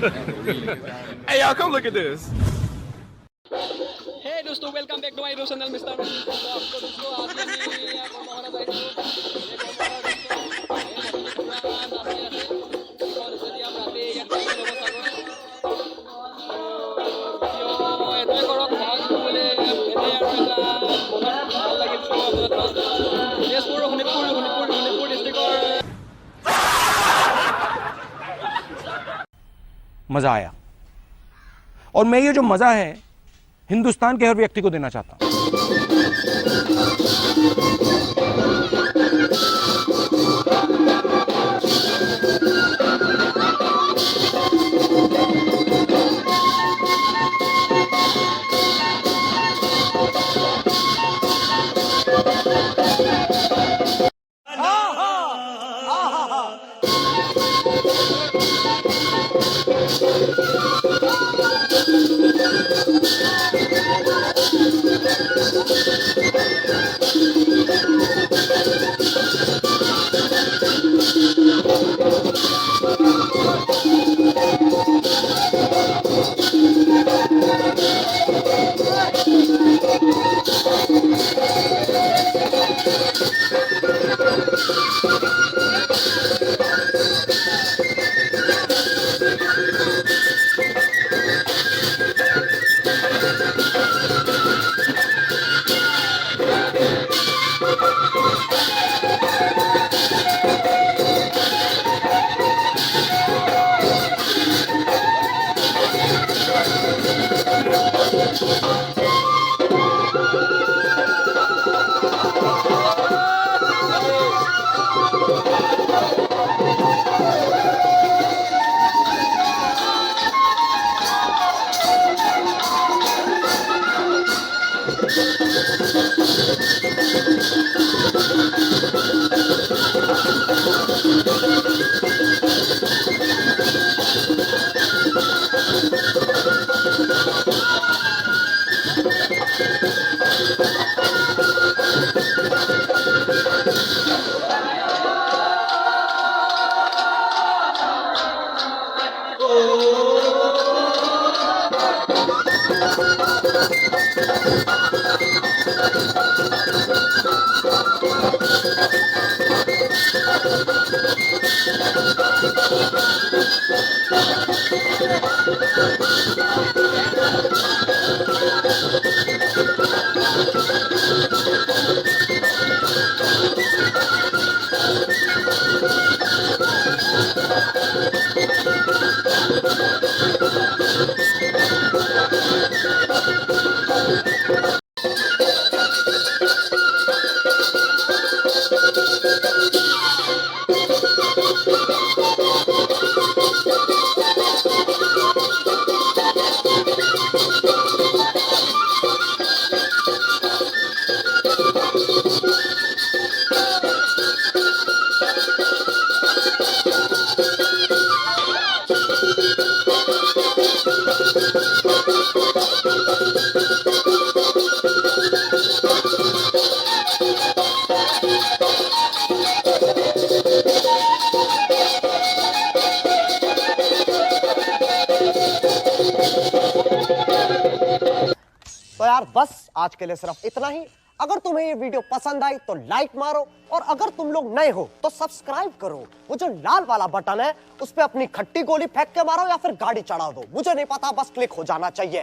Hey y'all, come look at this. हे दोस्तों, welcome back to my YouTube channel mister आपको दोस्तों आज मी या कोणाला जायचो हे कोणाला दोस्तों हे पूरा नाते असे और जदी हम राते या टाइम लोग सागो यो एतोय करक भाग बोले एने यार बहुत ভাল লাগিল শো আপনাদের তেজপুৰ শোণিতপুৰ ডিস্ট্ৰিক্টৰ मजा आया और मैं ये जो मजा है हिंदुस्तान के हर व्यक्ति को देना चाहता हूं। तो यार बस आज के लिए सिर्फ इतना ही। अगर तुम्हें ये वीडियो पसंद आई तो लाइक मारो और अगर तुम लोग नए हो तो सब्सक्राइब करो। वो जो लाल वाला बटन है उस पे अपनी खट्टी गोली फेंक के मारो या फिर गाड़ी चढ़ा दो, मुझे नहीं पता, बस क्लिक हो जाना चाहिए।